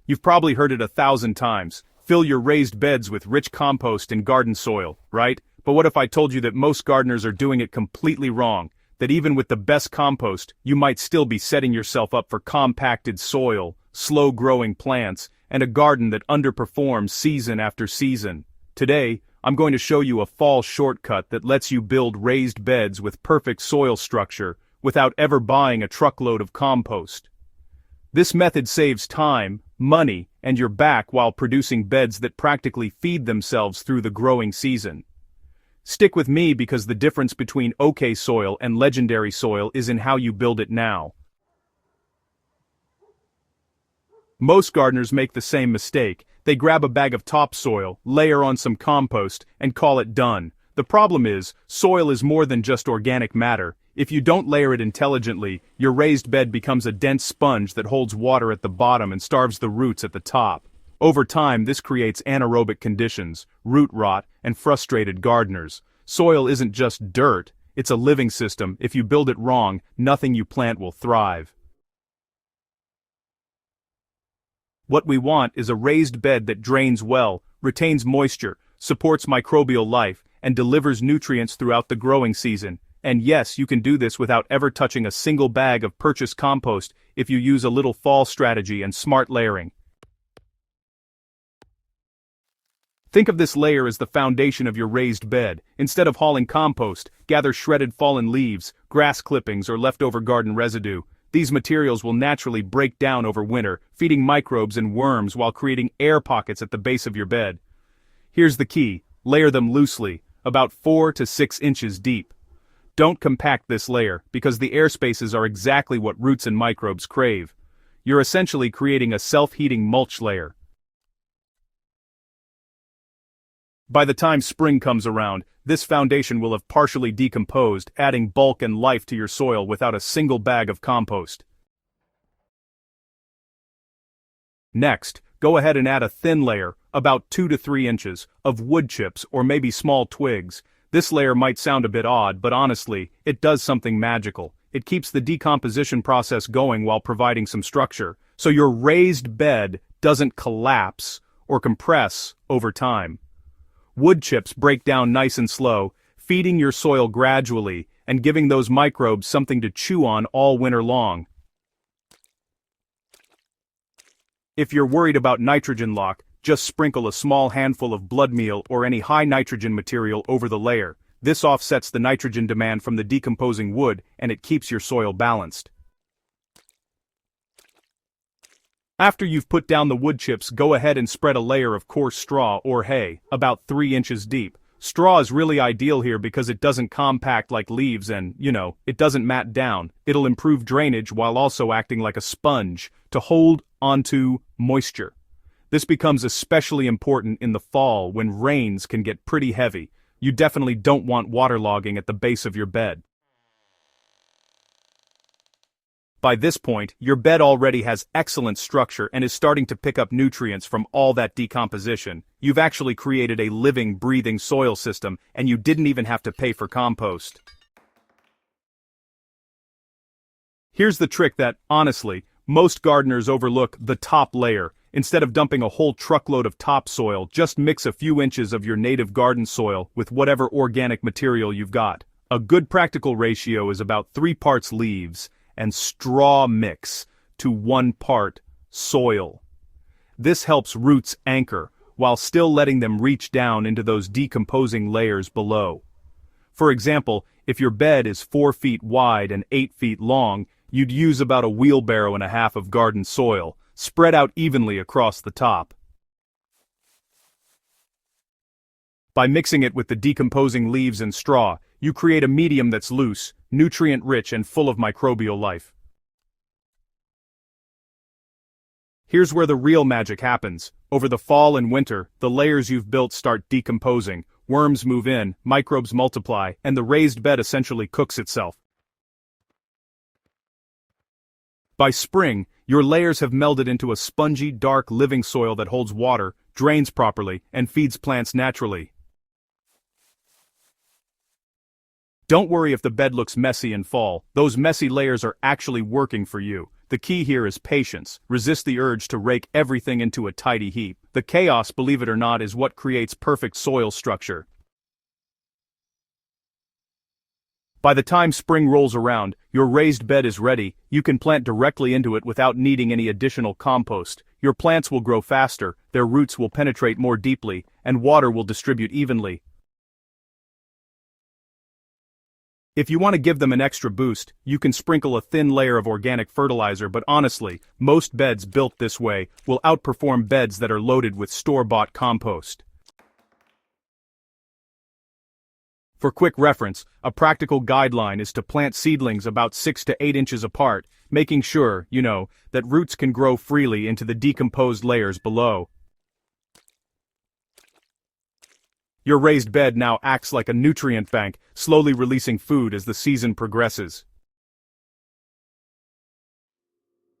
You've probably heard it 1,000 times. Fill your raised beds with rich compost and garden soil, right? But what if I told you that most gardeners are doing it completely wrong? That even with the best compost, you might still be setting yourself up for compacted soil, slow-growing plants, and a garden that underperforms season after season. Today, I'm going to show you a fall shortcut that lets you build raised beds with perfect soil structure without ever buying a truckload of compost. This method saves time, money, and your back while producing beds that practically feed themselves through the growing season. Stick with me because the difference between okay soil and legendary soil is in how you build it now. Most gardeners make the same mistake. They grab a bag of topsoil, layer on some compost, and call it done. The problem is, soil is more than just organic matter. If you don't layer it intelligently, your raised bed becomes a dense sponge that holds water at the bottom and starves the roots at the top. Over time, this creates anaerobic conditions, root rot, and frustrated gardeners. Soil isn't just dirt, it's a living system. If you build it wrong, nothing you plant will thrive. What we want is a raised bed that drains well, retains moisture, supports microbial life, and delivers nutrients throughout the growing season. And yes, you can do this without ever touching a single bag of purchased compost if you use a little fall strategy and smart layering. Think of this layer as the foundation of your raised bed. Instead of hauling compost, gather shredded fallen leaves, grass clippings, or leftover garden residue. These materials will naturally break down over winter, feeding microbes and worms while creating air pockets at the base of your bed. Here's the key: layer them loosely, about 4 to 6 inches deep. Don't compact this layer, because the air spaces are exactly what roots and microbes crave. You're essentially creating a self-heating mulch layer. By the time spring comes around, this foundation will have partially decomposed, adding bulk and life to your soil without a single bag of compost. Next, go ahead and add a thin layer, about 2 to 3 inches, of wood chips or maybe small twigs. This layer might sound a bit odd, but honestly, it does something magical. It keeps the decomposition process going while providing some structure, so your raised bed doesn't collapse or compress over time. Wood chips break down nice and slow, feeding your soil gradually and giving those microbes something to chew on all winter long. If you're worried about nitrogen lock, just sprinkle a small handful of blood meal or any high nitrogen material over the layer. This offsets the nitrogen demand from the decomposing wood and it keeps your soil balanced. After you've put down the wood chips, go ahead and spread a layer of coarse straw or hay, about 3 inches deep. Straw is really ideal here because it doesn't compact like leaves and, it doesn't mat down. It'll improve drainage while also acting like a sponge to hold onto moisture. This becomes especially important in the fall when rains can get pretty heavy. You definitely don't want waterlogging at the base of your bed. By this point, your bed already has excellent structure and is starting to pick up nutrients from all that decomposition. You've actually created a living, breathing soil system, and you didn't even have to pay for compost. Here's the trick that, honestly, most gardeners overlook: the top layer. Instead of dumping a whole truckload of topsoil, just mix a few inches of your native garden soil with whatever organic material you've got. A good practical ratio is about 3 parts leaves and straw mix to 1 part soil. This helps roots anchor, while still letting them reach down into those decomposing layers below. For example, if your bed is 4 feet wide and 8 feet long, you'd use about a wheelbarrow and a half of garden soil, spread out evenly across the top. By mixing it with the decomposing leaves and straw, you create a medium that's loose, nutrient-rich, and full of microbial life. Here's where the real magic happens. Over the fall and winter, the layers you've built start decomposing, worms move in, microbes multiply, and the raised bed essentially cooks itself. By spring, your layers have melded into a spongy, dark living soil that holds water, drains properly, and feeds plants naturally. Don't worry if the bed looks messy in fall. Those messy layers are actually working for you. The key here is patience. Resist the urge to rake everything into a tidy heap. The chaos, believe it or not, is what creates perfect soil structure. By the time spring rolls around, your raised bed is ready. You can plant directly into it without needing any additional compost. Your plants will grow faster, their roots will penetrate more deeply, and water will distribute evenly. If you want to give them an extra boost, you can sprinkle a thin layer of organic fertilizer, but honestly, most beds built this way will outperform beds that are loaded with store-bought compost. For quick reference, a practical guideline is to plant seedlings about 6 to 8 inches apart, making sure, that roots can grow freely into the decomposed layers below. Your raised bed now acts like a nutrient bank, slowly releasing food as the season progresses.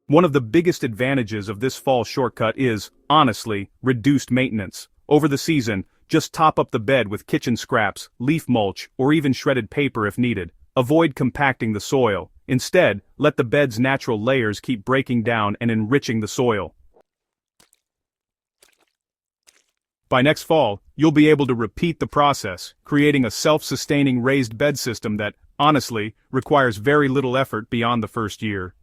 One of the biggest advantages of this fall shortcut is, honestly, reduced maintenance. Over the season, just top up the bed with kitchen scraps, leaf mulch, or even shredded paper if needed. Avoid compacting the soil. Instead, let the bed's natural layers keep breaking down and enriching the soil. By next fall, you'll be able to repeat the process, creating a self-sustaining raised bed system that, honestly, requires very little effort beyond the first year.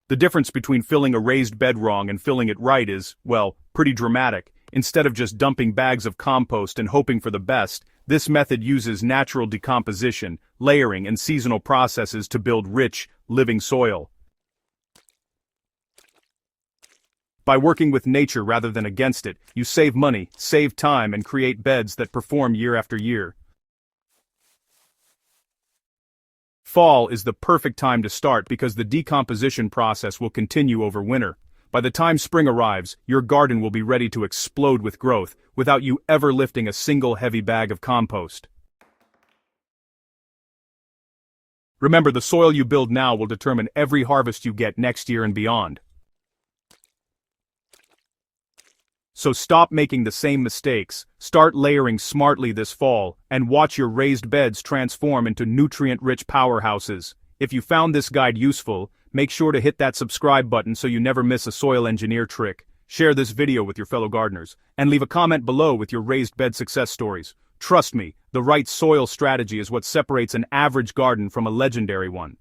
The difference between filling a raised bed wrong and filling it right is, well, pretty dramatic. Instead of just dumping bags of compost and hoping for the best, this method uses natural decomposition, layering, and seasonal processes to build rich, living soil. By working with nature rather than against it, you save money, save time, and create beds that perform year after year. Fall is the perfect time to start because the decomposition process will continue over winter. By the time spring arrives, your garden will be ready to explode with growth, without you ever lifting a single heavy bag of compost. Remember, the soil you build now will determine every harvest you get next year and beyond. So stop making the same mistakes, start layering smartly this fall, and watch your raised beds transform into nutrient-rich powerhouses. If you found this guide useful, make sure to hit that subscribe button so you never miss a soil engineer trick. Share this video with your fellow gardeners, and leave a comment below with your raised bed success stories. Trust me, the right soil strategy is what separates an average garden from a legendary one.